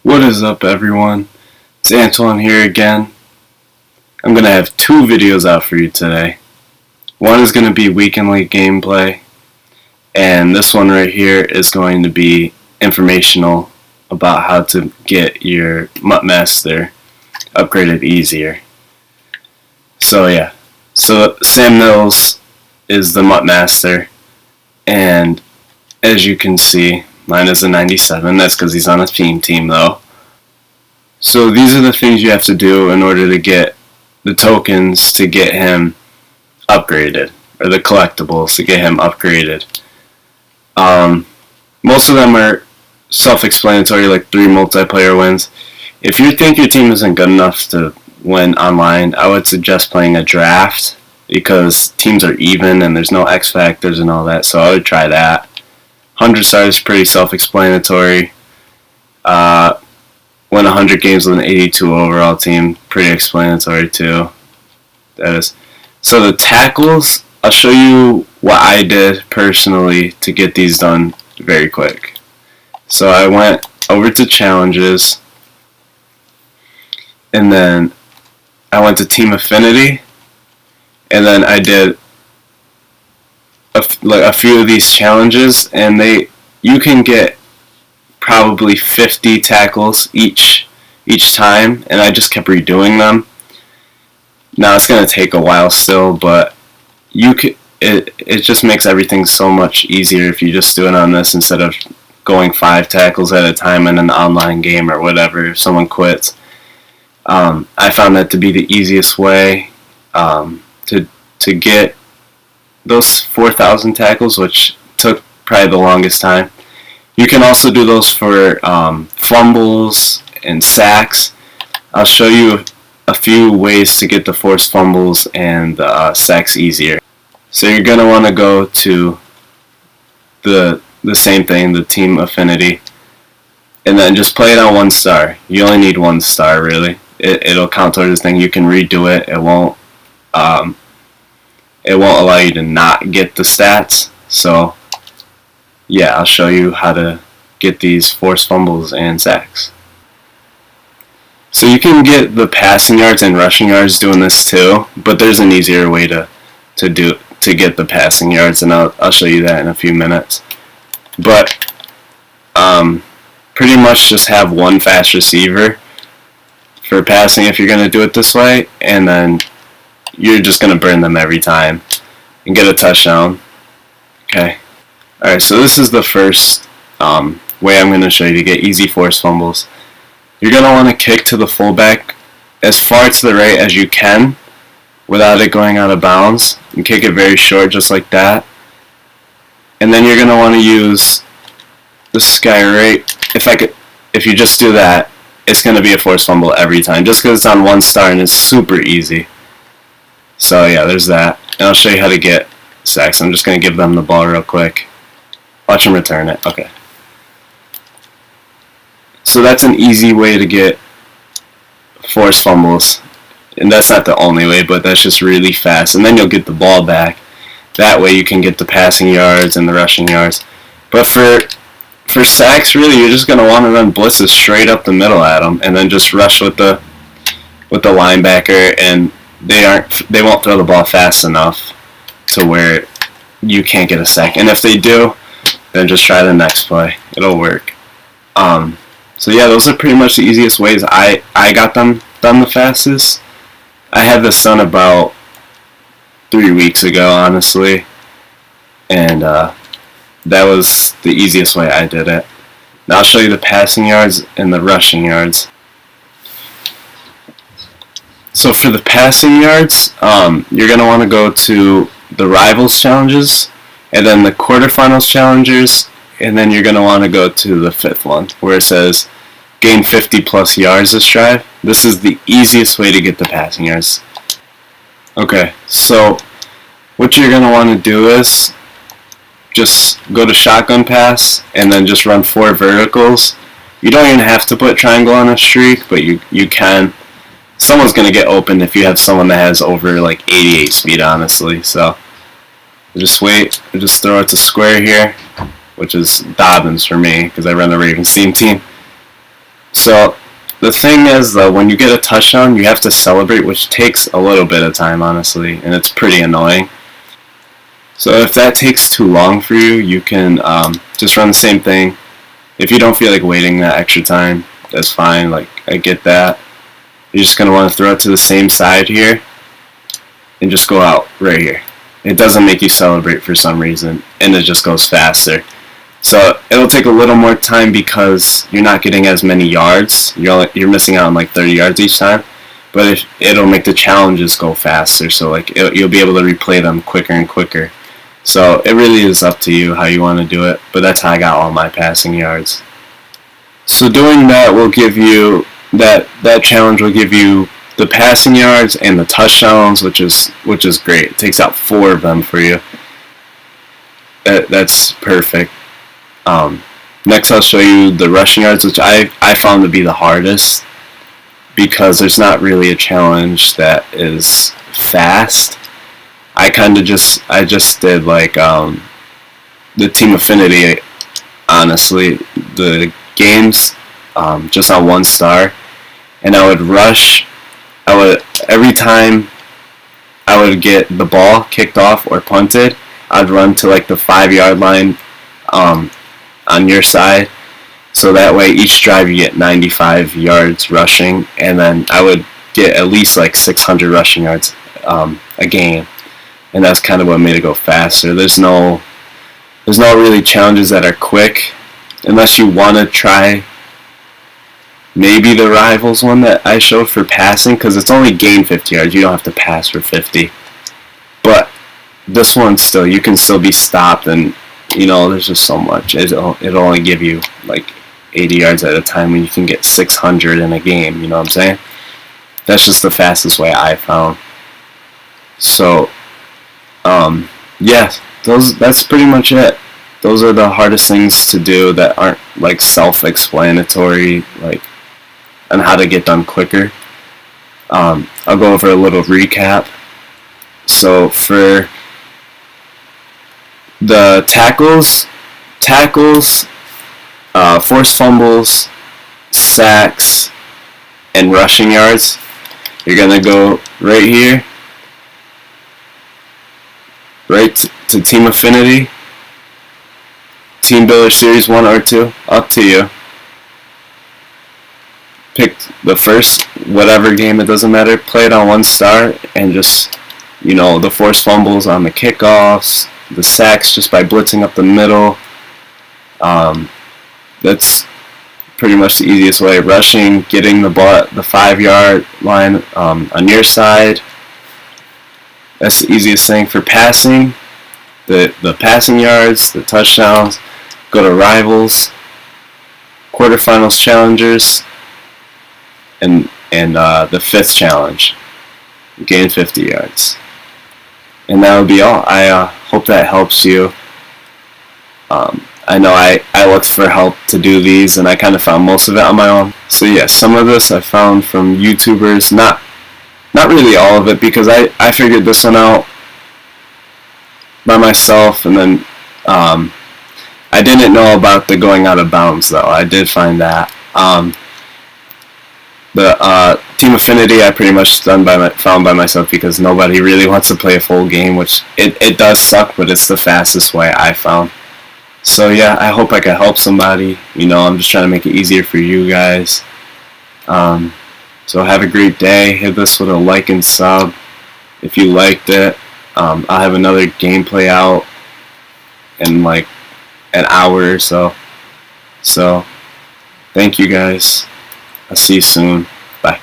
What is up, everyone? It's Antoine here again. I'm going to have two videos out for you today. One is going to be weekend league gameplay, and this one right here is going to be informational about how to get your Mutt Master upgraded easier. So Sam Mills is the Mutt Master, and as you can see, mine is a 97. That's because he's on a team though. So these are the things you have to do in order to get the tokens to get him upgraded, or the collectibles to get him upgraded. Most of them are self-explanatory, like 3 multiplayer wins. If you think your team isn't good enough to win online, I would suggest playing a draft, because teams are even and there's no X factors and all that, so I would try that. 100 stars is pretty self-explanatory. Win 100 games with an 82 overall team, pretty explanatory too. That is. So the tackles, I'll show you what I did personally to get these done very quick. So I went over to challenges, and then I went to team affinity, and then I did a few of these challenges, and you can get probably 50 tackles each time, and I just kept redoing them. Now it's going to take a while still, but it just makes everything so much easier if you just do it on this instead of going 5 tackles at a time in an online game or whatever if someone quits. I found that to be the easiest way to get those 4,000 tackles, which took probably the longest time. You can also do those for fumbles and sacks. I'll show you a few ways to get the forced fumbles and sacks easier. So you're going to want to go to the same thing, the team affinity, and then just play it on 1 star. You only need 1 star, really. It'll count towards this thing. You can redo it. It won't allow you to not get the stats. So yeah, I'll show you how to get these forced fumbles and sacks. So you can get the passing yards and rushing yards doing this too, but there's an easier way to get the passing yards, and I'll show you that in a few minutes. But pretty much just have 1 fast receiver for passing if you're going to do it this way, and then you're just going to burn them every time and get a touchdown. Okay. Alright, so this is the first way I'm going to show you to get easy forced fumbles. You're going to want to kick to the fullback as far to the right as you can without it going out of bounds, and kick it very short just like that. And then you're going to want to use the sky right. If you just do that, it's going to be a forced fumble every time, just because it's on 1 star and it's super easy. So yeah, there's that. And I'll show you how to get sacks. I'm just going to give them the ball real quick. Watch them return it. Okay. So that's an easy way to get forced fumbles. And that's not the only way, but that's just really fast. And then you'll get the ball back. That way you can get the passing yards and the rushing yards. But for sacks, really, you're just going to want to run blitzes straight up the middle at them, and then just rush with the linebacker, and they won't throw the ball fast enough to where you can't get a sack. And if they do, then just try the next play. It'll work. So yeah, those are pretty much the easiest ways I got them done the fastest. I had this done about 3 weeks ago, honestly, and that was the easiest way I did it. Now I'll show you the passing yards and the rushing yards. So for the passing yards, you're going to want to go to the Rivals challenges, and then the quarterfinals challenges, and then you're going to want to go to the 5th one where it says gain 50 plus yards this drive. This is the easiest way to get the passing yards. Okay, so what you're going to want to do is just go to shotgun pass and then just run 4 verticals. You don't even have to put triangle on a streak, but you can. Someone's going to get open if you have someone that has over like 88 speed, honestly. So just wait, just throw it to square here, which is Dobbins for me because I run the Ravens team. So the thing is, though, when you get a touchdown, you have to celebrate, which takes a little bit of time, honestly, and it's pretty annoying. So if that takes too long for you, you can just run the same thing. If you don't feel like waiting that extra time, that's fine. Like, I get that. You're just going to want to throw it to the same side here and just go out right here. It doesn't make you celebrate for some reason, and it just goes faster. So it'll take a little more time because you're not getting as many yards. You're missing out on like 30 yards each time. But it'll make the challenges go faster. So like you'll be able to replay them quicker and quicker. So it really is up to you how you want to do it. But that's how I got all my passing yards. So doing that will give you that challenge will give you the passing yards and the touchdowns, which is great. It takes out 4 of them for you. That's perfect. Next I'll show you the rushing yards, which I found to be the hardest because there's not really a challenge that is fast. I just did like the team affinity, honestly, the games just on 1 star, and I would rush. Every time I would get the ball kicked off or punted, I'd run to like the 5-yard line on your side, so that way each drive you get 95 yards rushing, and then I would get at least like 600 rushing yards a game, and that's kind of what made it go faster. There's no really challenges that are quick, unless you want to try maybe the Rivals one that I showed for passing, because it's only gain 50 yards. You don't have to pass for 50, but this one still, you can still be stopped, and there's just so much. It'll only give you like 80 yards at a time when you can get 600 in a game, you know what I'm saying? That's just the fastest way I found. So, yeah, that's pretty much it. Those are the hardest things to do that aren't like self-explanatory, like on how to get done quicker. I'll go over a little recap. So for the tackles, forced fumbles, sacks, and rushing yards, you're going to go right here, right to Team Affinity, Team Builder Series 1 or 2, up to you. Pick the first, whatever game, it doesn't matter, play it on 1 star, and just, the forced fumbles on the kickoffs, the sacks just by blitzing up the middle. That's pretty much the easiest way. Rushing, getting the ball at the 5-yard line on your side. That's the easiest thing. For passing, the passing yards, the touchdowns, go to Rivals, quarterfinals challengers, and the 5th challenge, gain 50 yards. And that would be all. I hope that helps you. I know I looked for help to do these, and I kind of found most of it on my own. So yeah, some of this I found from YouTubers, not really all of it, because I figured this one out by myself, and then I didn't know about the going out of bounds, though. I did find that. The Team Affinity I pretty much found by myself, because nobody really wants to play a full game, which it does suck, but it's the fastest way I found. So yeah, I hope I could help somebody. I'm just trying to make it easier for you guys. So have a great day. Hit this with a like and sub if you liked it. I'll have another gameplay out in like an hour or so. So thank you guys. I'll see you soon. Bye.